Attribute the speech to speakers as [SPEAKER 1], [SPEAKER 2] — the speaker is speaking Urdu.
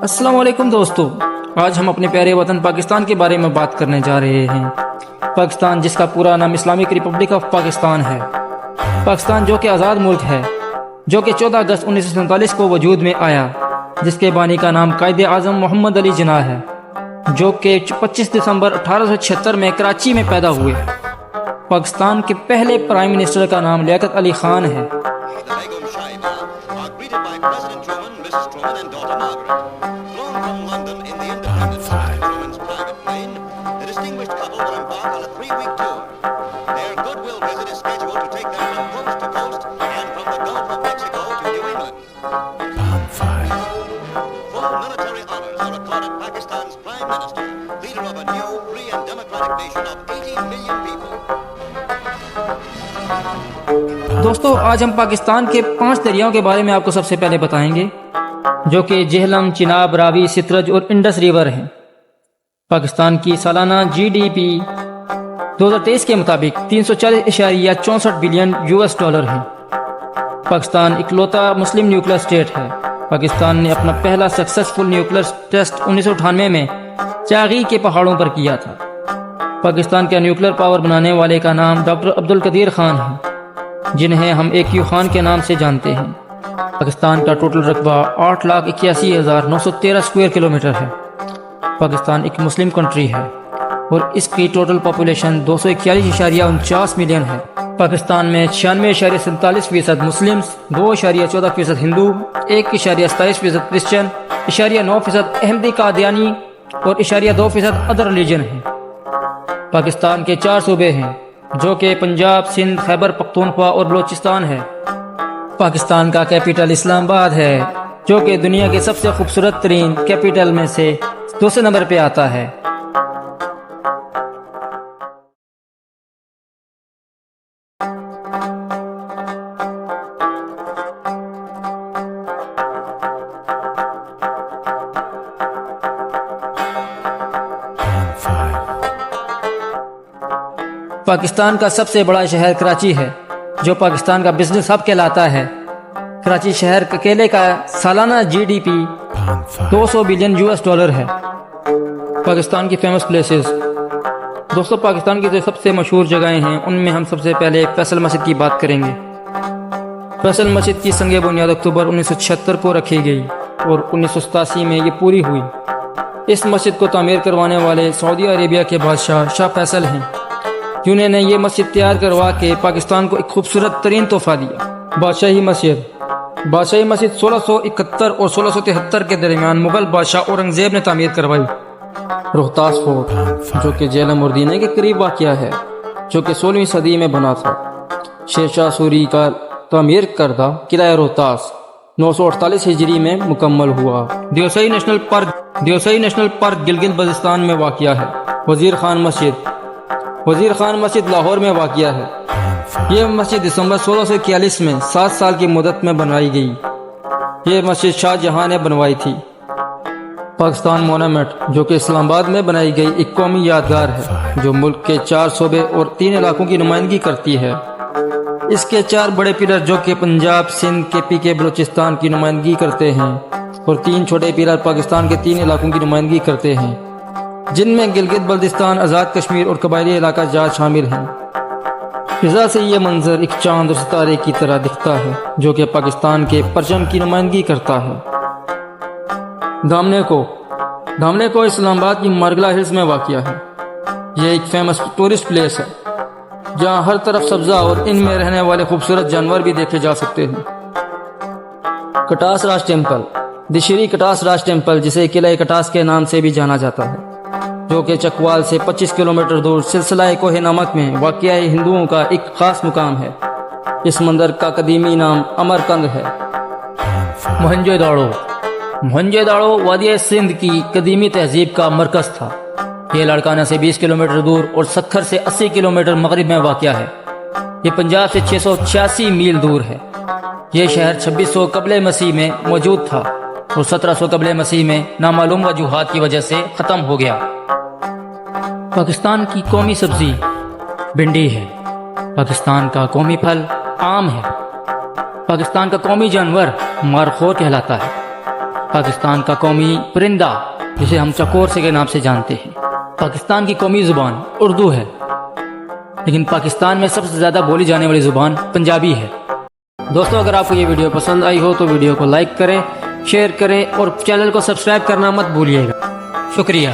[SPEAKER 1] السلام علیکم دوستو، آج ہم اپنے پیارے وطن پاکستان کے بارے میں بات کرنے جا رہے ہیں۔ پاکستان جس کا پورا نام اسلامک ریپبلک آف پاکستان ہے۔ پاکستان جو کہ آزاد ملک ہے، جو کہ 14 اگست 1947 کو وجود میں آیا، جس کے بانی کا نام قائد اعظم محمد علی جناح ہے، جو کہ 25 دسمبر 1876 میں کراچی میں پیدا ہوئے۔ پاکستان کے پہلے پرائم منسٹر کا نام لیاقت علی خان ہے۔ دوستو، آج ہم پاکستان کے 5 دریاؤں کے بارے میں آپ کو سب سے پہلے بتائیں گے، جو کہ جہلم، چناب، راوی، ستلج اور انڈس ریور ہیں۔ پاکستان کی سالانہ جی ڈی پی 2023 کے مطابق 340.64 بلین US ڈالر ہے۔ پاکستان اکلوتا مسلم نیوکلیئر اسٹیٹ ہے۔ پاکستان نے اپنا پہلا سکسیسفل نیوکلیئر ٹیسٹ 1998 میں چاغی کے پہاڑوں پر کیا تھا۔ پاکستان کا نیوکلیئر پاور بنانے والے کا نام ڈاکٹر عبدالقدیر خان ہے، جنہیں ہم AQ خان کے نام سے جانتے ہیں۔ پاکستان کا ٹوٹل رقبہ 8,81,913 اسکوائر کلومیٹر ہے۔ پاکستان ایک مسلم کنٹری ہے اور اس کی ٹوٹل پاپولیشن 241.49 ملین ہے۔ پاکستان میں 96.47% مسلمز، 2.14% ہندو، 1.27% کرسچن، 0.9% احمدی قادیانی اور 0.2% ادر ریلیجن ہیں۔ پاکستان کے 4 صوبے ہیں، جو کہ پنجاب، سندھ، خیبر پختونخوا اور بلوچستان ہے۔ پاکستان کا کیپٹل اسلام آباد ہے، جو کہ دنیا کے سب سے خوبصورت ترین کیپٹل میں سے 2 نمبر پہ آتا ہے۔ پاکستان کا سب سے بڑا شہر کراچی ہے، جو پاکستان کا بزنس ہب کہلاتا ہے۔ کراچی شہر اکیلے کا سالانہ G D P 200 billion US dollar ہے۔ پاکستان کی فیمس پلیسز، دوستو پاکستان کی جو سب سے مشہور جگہیں ہیں، ان میں ہم سب سے پہلے فیصل مسجد کی بات کریں گے۔ فیصل مسجد کی سنگ بنیاد اکتوبر 1976 کو رکھی گئی اور 1987 میں یہ پوری ہوئی۔ اس مسجد کو تعمیر کروانے والے سعودی عربیہ کے بادشاہ شاہ فیصل ہیں، جنہوں نے یہ مسجد تیار کروا کے پاکستان کو ایک خوبصورت ترین تحفہ دیا۔ بادشاہی مسجد 1671 اور 1673 کے درمیان مغل بادشاہ اورنگزیب نے تعمیر کروائی۔ روہتاس فورٹ، جو کہ جہلم اور دینے کے قریب واقع ہے، جو کہ 16ویں صدی میں بنا تھا۔ شیر شاہ سوری کا تعمیر کردہ قلعہ روہتاس 948 ہجری میں مکمل ہوا۔ دیوسئی نیشنل پارک گلگت بلتستان میں واقع ہے۔ وزیر خان مسجد لاہور میں واقع ہے۔ یہ مسجد دسمبر 1641 میں 7 سال کی مدت میں بنوائی گئی۔ یہ مسجد شاہ جہاں نے بنوائی تھی۔ پاکستان مونومنٹ، جو کہ اسلام آباد میں بنائی گئی ایک قومی یادگار ہے، جو ملک کے 4 صوبے اور 3 علاقوں کی نمائندگی کرتی ہے۔ اس کے 4 بڑے پلر، جو کہ پنجاب، سندھ، KP کے بلوچستان کی نمائندگی کرتے ہیں، اور 3 چھوٹے پلر پاکستان کے 3 علاقوں کی نمائندگی کرتے ہیں، جن میں گلگت بلتستان، آزاد کشمیر اور قبائلی علاقہ جات شامل ہیں۔ فضا سے یہ منظر ایک چاند اور ستارے کی طرح دکھتا ہے، جو کہ پاکستان کے پرچم کی نمائندگی کرتا ہے۔ دھامنے کو اسلام آباد کی مارگلا ہلز میں واقع ہے۔ یہ ایک فیمس ٹورسٹ پلیس ہے، جہاں ہر طرف سبزہ اور ان میں رہنے والے خوبصورت جانور بھی دیکھے جا سکتے ہیں۔ کٹاس راج ٹیمپل، دشری کٹاس راج ٹیمپل، جسے قلعہ کٹاس کے نام سے بھی جانا جاتا ہے، جو کہ چکوال سے 25 کلومیٹر دور سلسلہ کوہ نمک میں واقع ہندوؤں کا ایک خاص مقام ہے۔ اس مندر کا قدیمی نام امر کند ہے۔ موہنجو داڑو وادی سندھ کی قدیمی تہذیب کا مرکز تھا۔ یہ لاڑکانہ سے 20 کلومیٹر دور اور سکھر سے 80 کلومیٹر مغرب میں واقع ہے۔ یہ پنجاب سے 686 میل دور ہے۔ یہ شہر 2600 قبل مسیح میں موجود تھا اور 1700 قبل مسیح میں نامعلوم وجوہات کی وجہ سے ختم ہو گیا۔ پاکستان کی قومی سبزی بھنڈی ہے۔ پاکستان کا قومی پھل آم ہے۔ پاکستان کا قومی جانور مارخور کہلاتا ہے۔ پاکستان کا قومی پرندہ جسے ہم چکور سے کے نام سے جانتے ہیں۔ پاکستان کی قومی زبان اردو ہے، لیکن پاکستان میں سب سے زیادہ بولی جانے والی زبان پنجابی ہے۔ دوستو، اگر آپ کو یہ ویڈیو پسند آئی ہو تو ویڈیو کو لائک کریں، شیئر کریں اور چینل کو سبسکرائب کرنا مت بھولیے گا۔ شکریہ۔